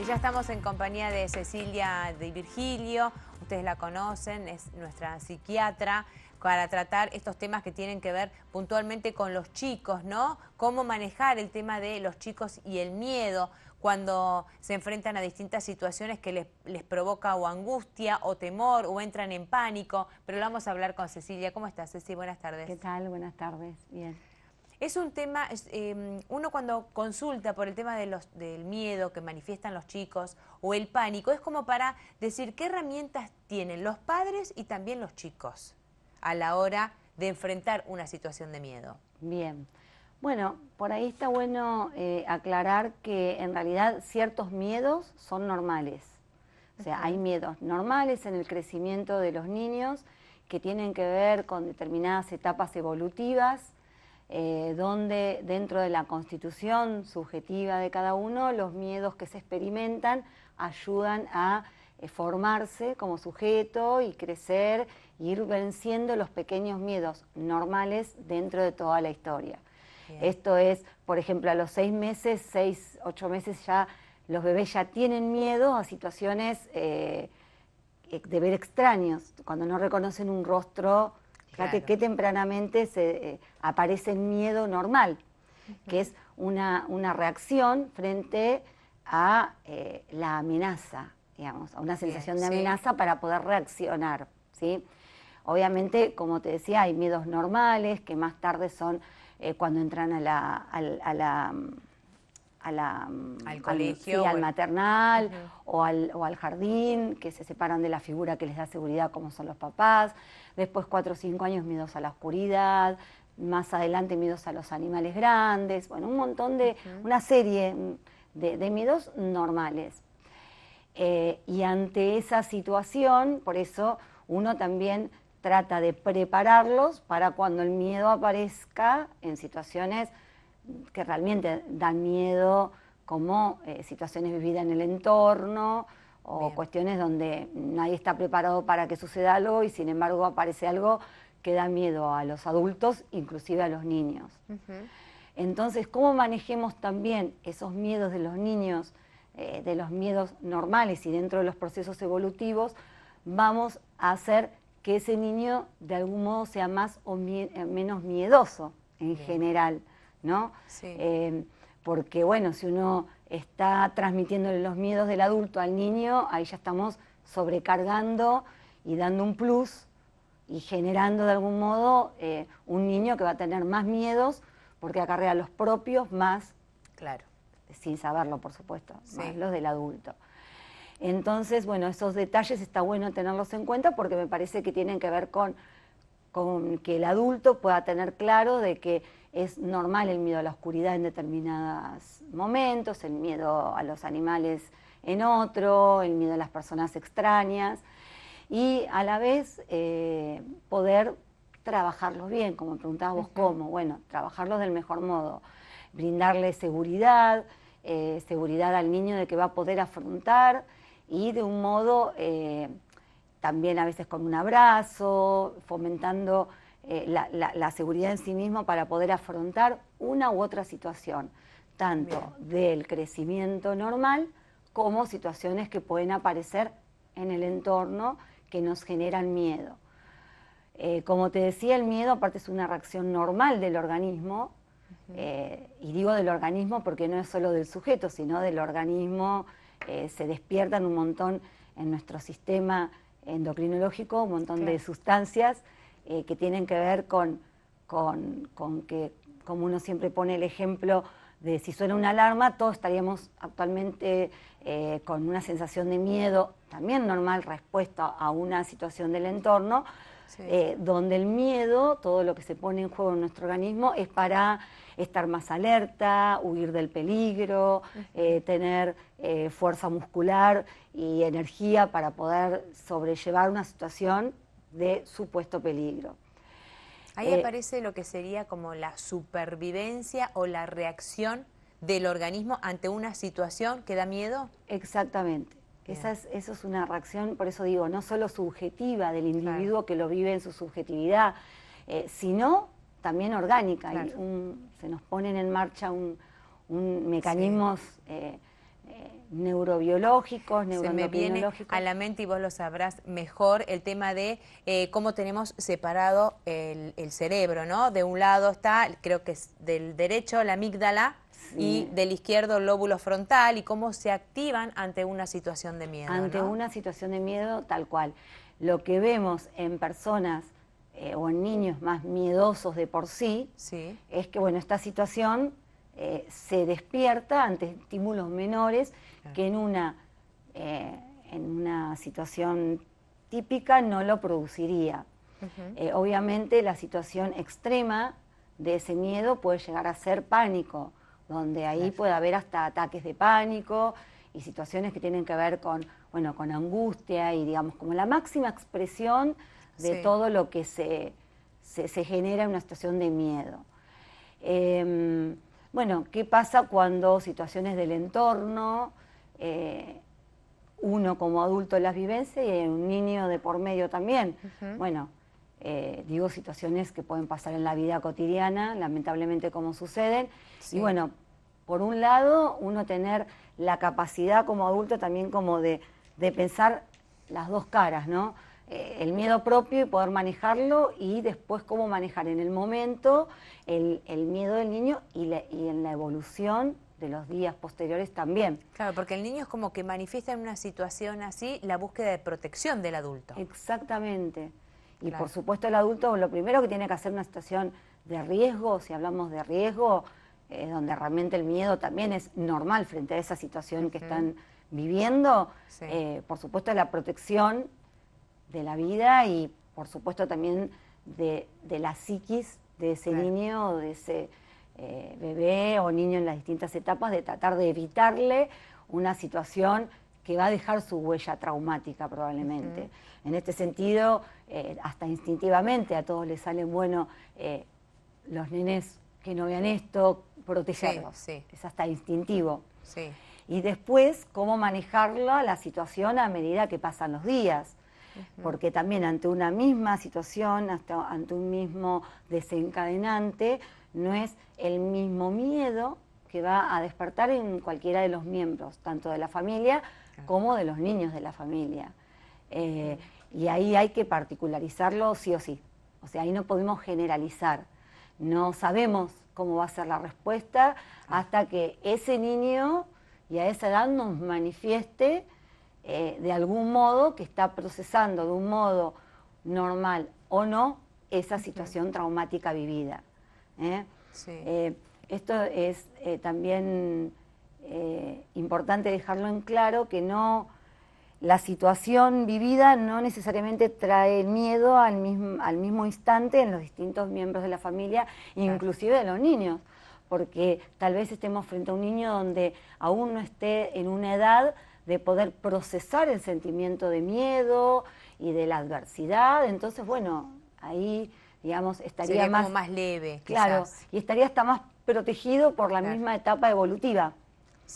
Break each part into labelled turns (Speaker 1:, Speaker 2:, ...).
Speaker 1: ya estamos en compañía de Cecilia Di Virgilio, ustedes la conocen, es nuestra psiquiatra, para tratar estos temas que tienen que ver puntualmente con los chicos, ¿no? Cómo manejar el tema de los chicos y el miedo cuando se enfrentan a distintas situaciones que les provoca o angustia o temor o entran en pánico. Pero lo vamos a hablar con Cecilia. ¿Cómo estás, Ceci? Buenas tardes.
Speaker 2: ¿Qué tal? Buenas tardes. Bien.
Speaker 1: Es un tema, uno cuando consulta por el tema del miedo que manifiestan los chicos o el pánico, es como para decir qué herramientas tienen los padres y también los chicos a la hora de enfrentar una situación de miedo.
Speaker 2: Bien. Bueno, por ahí está bueno aclarar que en realidad ciertos miedos son normales. O sea, hay miedos normales en el crecimiento de los niños que tienen que ver con determinadas etapas evolutivas, donde dentro de la constitución subjetiva de cada uno, los miedos que se experimentan ayudan a formarse como sujeto y crecer, e ir venciendo los pequeños miedos normales dentro de toda la historia. Bien. Esto es, por ejemplo, a los 6 meses, 8 meses ya los bebés ya tienen miedo a situaciones de ver extraños, cuando no reconocen un rostro. Fíjate que tempranamente aparece el miedo normal, que es una reacción frente a la amenaza, digamos, a una sensación de amenaza para poder reaccionar, ¿sí? Obviamente, como te decía, hay miedos normales que más tarde son cuando entran al colegio, sí, al maternal o al jardín, que se separan de la figura que les da seguridad como son los papás. Después 4 o 5 años miedos a la oscuridad, más adelante miedos a los animales grandes, bueno, un montón de, una serie de miedos normales. Y ante esa situación, por eso uno también trata de prepararlos para cuando el miedo aparezca en situaciones que realmente dan miedo, como situaciones vividas en el entorno o cuestiones donde nadie está preparado para que suceda algo y sin embargo aparece algo que da miedo a los adultos, inclusive a los niños. Entonces, ¿cómo manejemos también esos miedos de los niños, de los miedos normales y dentro de los procesos evolutivos? Vamos a hacer que ese niño de algún modo sea más o menos miedoso en general, ¿no? Sí. Porque bueno, si uno está transmitiéndole los miedos del adulto al niño, ahí ya estamos sobrecargando y dando un plus y generando de algún modo un niño que va a tener más miedos porque acarrea los propios más, sin saberlo por supuesto, más los del adulto. Entonces, bueno, esos detalles está bueno tenerlos en cuenta porque me parece que tienen que ver con que el adulto pueda tener claro de que es normal el miedo a la oscuridad en determinados momentos, el miedo a los animales en otro, el miedo a las personas extrañas y a la vez poder trabajarlos bien, como me preguntabas vos, ¿cómo? Bueno, trabajarlos del mejor modo, brindarle seguridad, seguridad al niño de que va a poder afrontar y de un modo también a veces con un abrazo, fomentando la seguridad en sí mismo para poder afrontar una u otra situación, tanto del crecimiento normal como situaciones que pueden aparecer en el entorno que nos generan miedo. Como te decía, el miedo aparte es una reacción normal del organismo, y digo del organismo porque no es solo del sujeto, sino del organismo, se despiertan un montón en nuestro sistema endocrinológico, un montón de sustancias que tienen que ver con que, como uno siempre pone el ejemplo de si suena una alarma, todos estaríamos actualmente con una sensación de miedo, también normal, respuesta a una situación del entorno, donde el miedo, todo lo que se pone en juego en nuestro organismo, es para estar más alerta, huir del peligro, tener fuerza muscular y energía para poder sobrellevar una situación de supuesto peligro.
Speaker 1: Ahí aparece lo que sería como la supervivencia o la reacción del organismo ante una situación que da miedo.
Speaker 2: Exactamente. Eso es una reacción, por eso digo, no solo subjetiva del individuo que lo vive en su subjetividad, sino también orgánica. Se nos ponen en marcha mecanismos neurobiológicos,
Speaker 1: Se me viene a la mente, y vos lo sabrás mejor, el tema de cómo tenemos separado el cerebro, ¿no? De un lado está, creo que es del derecho, la amígdala, y del izquierdo el lóbulo frontal, y cómo se activan ante una situación de miedo,
Speaker 2: Ante
Speaker 1: ¿no?
Speaker 2: una situación de miedo, tal cual. Lo que vemos en personas o en niños más miedosos de por sí, es que, bueno, esta situación se despierta ante estímulos menores que en una situación típica no lo produciría. Obviamente la situación extrema de ese miedo puede llegar a ser pánico, donde ahí puede haber hasta ataques de pánico y situaciones que tienen que ver con, bueno, con angustia y, digamos, como la máxima expresión de todo lo que se genera en una situación de miedo. Bueno, ¿qué pasa cuando situaciones del entorno, uno como adulto las vivencia y un niño de por medio también? Bueno, digo, situaciones que pueden pasar en la vida cotidiana, lamentablemente como suceden, y bueno, por un lado, uno tener la capacidad como adulto también como de pensar las dos caras, ¿no? El miedo propio y poder manejarlo, y después cómo manejar en el momento el miedo del niño y en la evolución de los días posteriores también.
Speaker 1: Claro, porque el niño es como que manifiesta en una situación así la búsqueda de protección del adulto.
Speaker 2: Exactamente. Y por supuesto el adulto lo primero que tiene que hacer en una situación de riesgo, si hablamos de riesgo, donde realmente el miedo también es normal frente a esa situación que están viviendo, por supuesto la protección de la vida y por supuesto también de la psiquis de ese niño o de ese bebé o niño en las distintas etapas, de tratar de evitarle una situación que va a dejar su huella traumática probablemente. En este sentido, hasta instintivamente a todos les salen bueno los nenes que no vean esto, protegerlos. Es hasta instintivo. Y después, cómo manejarla, la situación a medida que pasan los días. Porque también ante una misma situación, ante un mismo desencadenante, no es el mismo miedo que va a despertar en cualquiera de los miembros, tanto de la familia como de los niños de la familia. Y ahí hay que particularizarlo sí o sí. O sea, ahí no podemos generalizar. No sabemos cómo va a ser la respuesta hasta que ese niño y a esa edad nos manifieste de algún modo que está procesando de un modo normal o no esa situación traumática vivida. Esto es también importante dejarlo en claro, que no, la situación vivida no necesariamente trae miedo al mismo instante en los distintos miembros de la familia, inclusive de los niños, porque tal vez estemos frente a un niño donde aún no esté en una edad de poder procesar el sentimiento de miedo y de la adversidad. Entonces, bueno, ahí, digamos, estaría
Speaker 1: como más leve,
Speaker 2: claro,
Speaker 1: quizás.
Speaker 2: Y estaría hasta más protegido por la misma etapa evolutiva.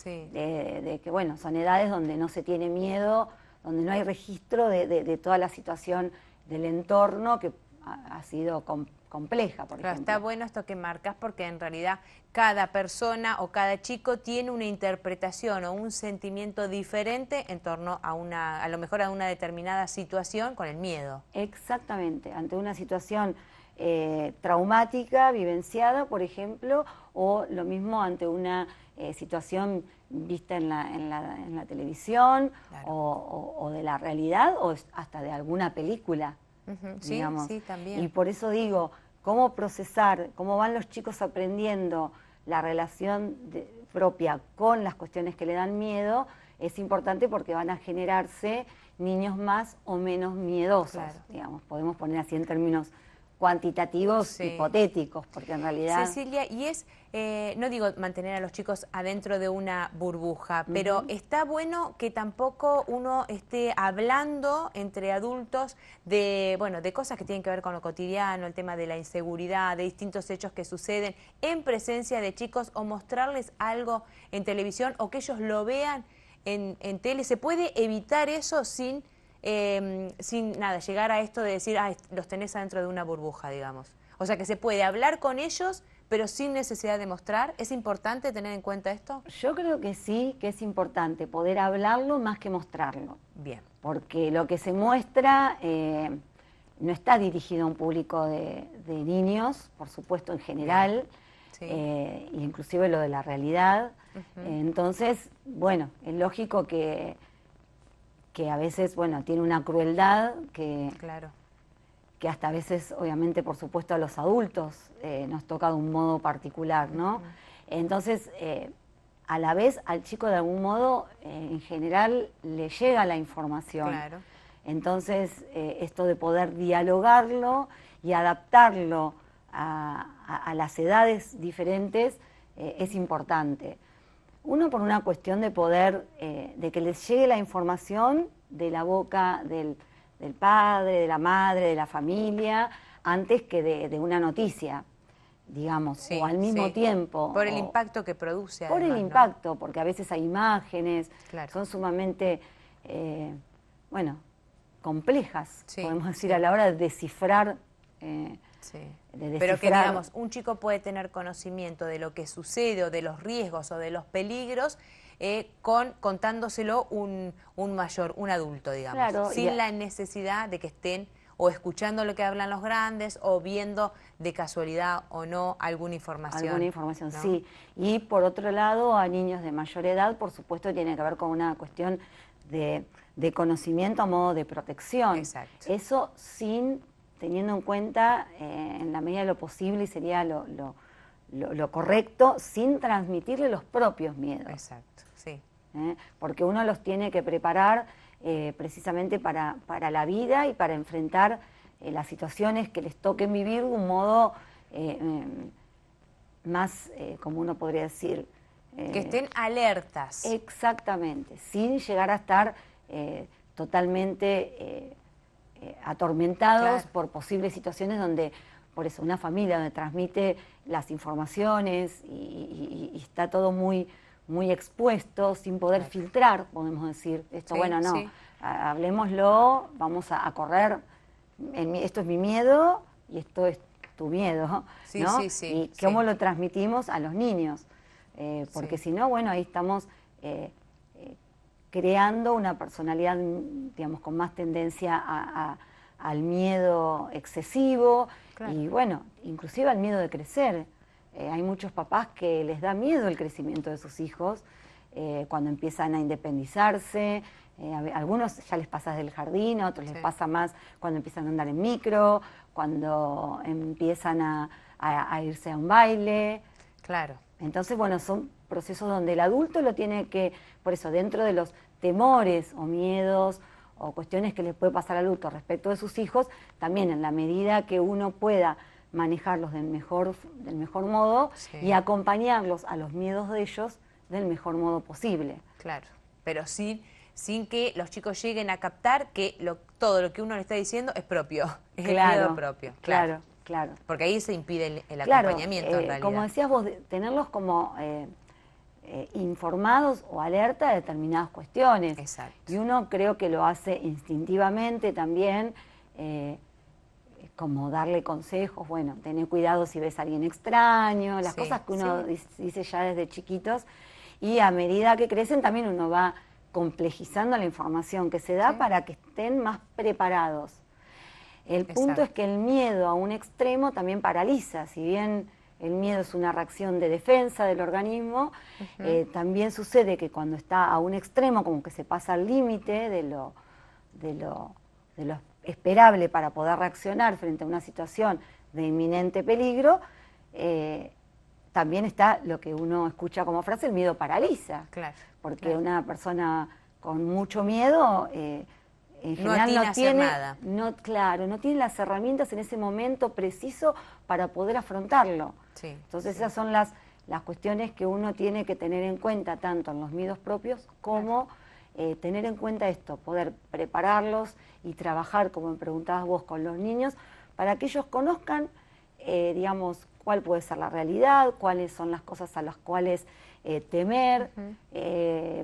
Speaker 2: De que, bueno, son edades donde no se tiene miedo, donde no hay registro de toda la situación del entorno que ha sido compleja, por ejemplo.
Speaker 1: Está bueno esto que marcas, porque en realidad cada persona o cada chico tiene una interpretación o un sentimiento diferente en torno a lo mejor a una determinada situación con el miedo.
Speaker 2: Exactamente, ante una situación traumática, vivenciada, por ejemplo, o lo mismo ante una situación vista en la televisión, o de la realidad, o hasta de alguna película. Digamos.
Speaker 1: Sí, también.
Speaker 2: Y por eso digo, cómo procesar, cómo van los chicos aprendiendo la relación propia con las cuestiones que le dan miedo, es importante, porque van a generarse niños más o menos miedosos, digamos, podemos poner así en términos cuantitativos, hipotéticos, porque en realidad...
Speaker 1: Cecilia, y es, no digo mantener a los chicos adentro de una burbuja, pero está bueno que tampoco uno esté hablando entre adultos de, bueno, de cosas que tienen que ver con lo cotidiano, el tema de la inseguridad, de distintos hechos que suceden en presencia de chicos, o mostrarles algo en televisión o que ellos lo vean en tele. ¿Se puede evitar eso sin nada, llegar a esto de decir, los tenés adentro de una burbuja, digamos? O sea, que se puede hablar con ellos, pero sin necesidad de mostrar. ¿Es importante tener en cuenta esto?
Speaker 2: Yo creo que sí, que es importante poder hablarlo más que mostrarlo.
Speaker 1: Bien.
Speaker 2: Porque lo que se muestra no está dirigido a un público de niños, por supuesto en general,
Speaker 1: sí.
Speaker 2: Inclusive lo de la realidad. Entonces, bueno, es lógico que a veces, bueno, tiene una crueldad que hasta a veces, obviamente, por supuesto, a los adultos nos toca de un modo particular, ¿no? Entonces, a la vez, al chico de algún modo, en general, le llega la información.
Speaker 1: Claro.
Speaker 2: Entonces, esto de poder dialogarlo y adaptarlo a las edades diferentes es importante. Uno, por una cuestión de poder, de que les llegue la información de la boca del padre, de la madre, de la familia, antes que de una noticia, digamos, o al mismo tiempo.
Speaker 1: Por el impacto que produce.
Speaker 2: Por
Speaker 1: además,
Speaker 2: el impacto, ¿no? Porque a veces hay imágenes, son sumamente, bueno, complejas, podemos decir, a la hora de descifrar.
Speaker 1: Pero que, digamos, un chico puede tener conocimiento de lo que sucede o de los riesgos o de los peligros contándoselo un mayor, un adulto, digamos, sin la necesidad de que estén o escuchando lo que hablan los grandes o viendo de casualidad o no alguna información.
Speaker 2: Alguna información,
Speaker 1: ¿no?
Speaker 2: Sí. Y por otro lado, a niños de mayor edad, por supuesto, tiene que ver con una cuestión de conocimiento a modo de protección.
Speaker 1: Exacto.
Speaker 2: Eso teniendo en cuenta, en la medida de lo posible, y sería lo correcto, sin transmitirle los propios miedos.
Speaker 1: Exacto, sí.
Speaker 2: Porque uno los tiene que preparar precisamente para la vida y para enfrentar las situaciones que les toquen vivir de un modo más, como uno podría decir...
Speaker 1: que estén alertas.
Speaker 2: Exactamente, sin llegar a estar totalmente atormentados por posibles situaciones donde, por eso, una familia donde transmite las informaciones y está todo muy expuesto, sin poder filtrar, podemos decir, esto, bueno, no, hablemoslo, vamos a correr, esto es mi miedo y esto es tu miedo, ¿no? Y cómo lo transmitimos a los niños, porque si no, bueno, ahí estamos creando una personalidad, digamos, con más tendencia al miedo excesivo y, bueno, inclusive al miedo de crecer. Hay muchos papás que les da miedo el crecimiento de sus hijos cuando empiezan a independizarse. A algunos ya les pasa desde el jardín, a otros les pasa más cuando empiezan a andar en micro, cuando empiezan a irse a un baile.
Speaker 1: Claro.
Speaker 2: Entonces, bueno, son procesos donde el adulto lo tiene que, por eso, dentro de los temores o miedos o cuestiones que les puede pasar al adulto respecto de sus hijos, también en la medida que uno pueda manejarlos del mejor modo y acompañarlos a los miedos de ellos del mejor modo posible.
Speaker 1: Claro, pero sin que los chicos lleguen a captar que todo lo que uno le está diciendo es propio, es el miedo propio.
Speaker 2: Claro.
Speaker 1: Porque ahí se impide el acompañamiento en realidad.
Speaker 2: Como decías vos, tenerlos como informados o alerta de determinadas cuestiones.
Speaker 1: Exacto.
Speaker 2: Y uno creo que lo hace instintivamente también, como darle consejos, bueno, tener cuidado si ves a alguien extraño, las cosas que uno dice ya desde chiquitos, y a medida que crecen también uno va complejizando la información que se da para que estén más preparados. El punto es que el miedo a un extremo también paraliza, si bien el miedo es una reacción de defensa del organismo, también sucede que cuando está a un extremo, como que se pasa al límite de lo esperable para poder reaccionar frente a una situación de inminente peligro, también está lo que uno escucha como frase, el miedo paraliza. Porque una persona con mucho miedo... en general no tiene nada. No tiene las herramientas en ese momento preciso para poder afrontarlo. Entonces esas son las cuestiones que uno tiene que tener en cuenta, tanto en los miedos propios como tener en cuenta esto, poder prepararlos y trabajar, como me preguntabas vos, con los niños, para que ellos conozcan, digamos, cuál puede ser la realidad, cuáles son las cosas a las cuales temer,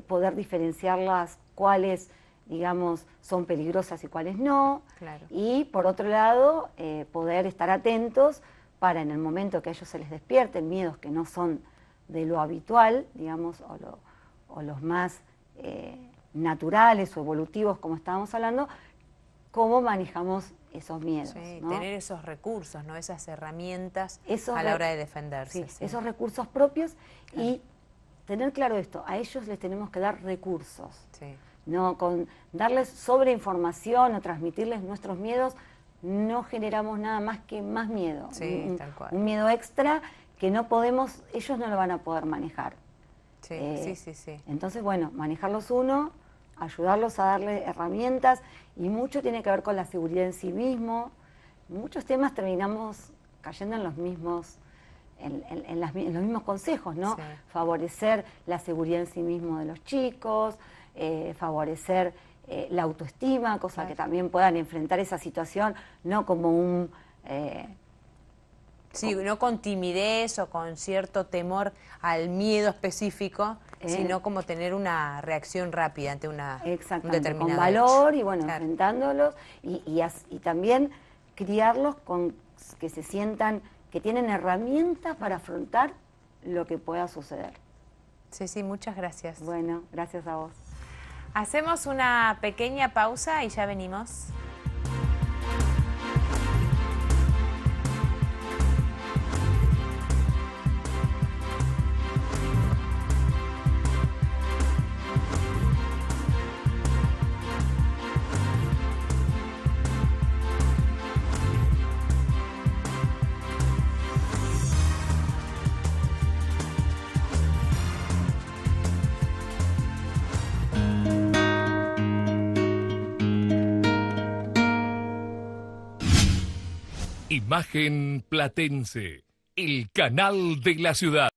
Speaker 2: poder diferenciarlas, cuáles, digamos, son peligrosas y cuáles no. Y por otro lado, poder estar atentos para en el momento que a ellos se les despierten miedos que no son de lo habitual, digamos, o los más naturales o evolutivos, como estábamos hablando, cómo manejamos esos miedos.
Speaker 1: Sí,
Speaker 2: ¿no?
Speaker 1: Tener esos recursos, ¿no? Esas herramientas a la hora de defenderse.
Speaker 2: Sí, esos recursos propios y tener claro esto, a ellos les tenemos que dar recursos.
Speaker 1: Sí.
Speaker 2: No, con darles sobreinformación o transmitirles nuestros miedos, no generamos nada más que más miedo.
Speaker 1: Sí, tal cual.
Speaker 2: Un miedo extra que no podemos, ellos no lo van a poder manejar.
Speaker 1: Sí, sí.
Speaker 2: Entonces, bueno, manejarlos uno, ayudarlos a darle herramientas, y mucho tiene que ver con la seguridad en sí mismo. Muchos temas terminamos cayendo en los mismos, en los mismos consejos, ¿no?
Speaker 1: Sí.
Speaker 2: Favorecer la seguridad en sí mismo de los chicos, favorecer la autoestima, cosa que también puedan enfrentar esa situación, no como un...
Speaker 1: Sí, no con timidez o con cierto temor al miedo específico, sino como tener una reacción rápida ante un determinado
Speaker 2: con valor
Speaker 1: hecho.
Speaker 2: y bueno, enfrentándolos y también criarlos con que se sientan que tienen herramientas para afrontar lo que pueda suceder.
Speaker 1: Sí, muchas gracias.
Speaker 2: Bueno, gracias a vos.
Speaker 1: Hacemos una pequeña pausa y ya venimos.
Speaker 3: Imagen Platense, el canal de la ciudad.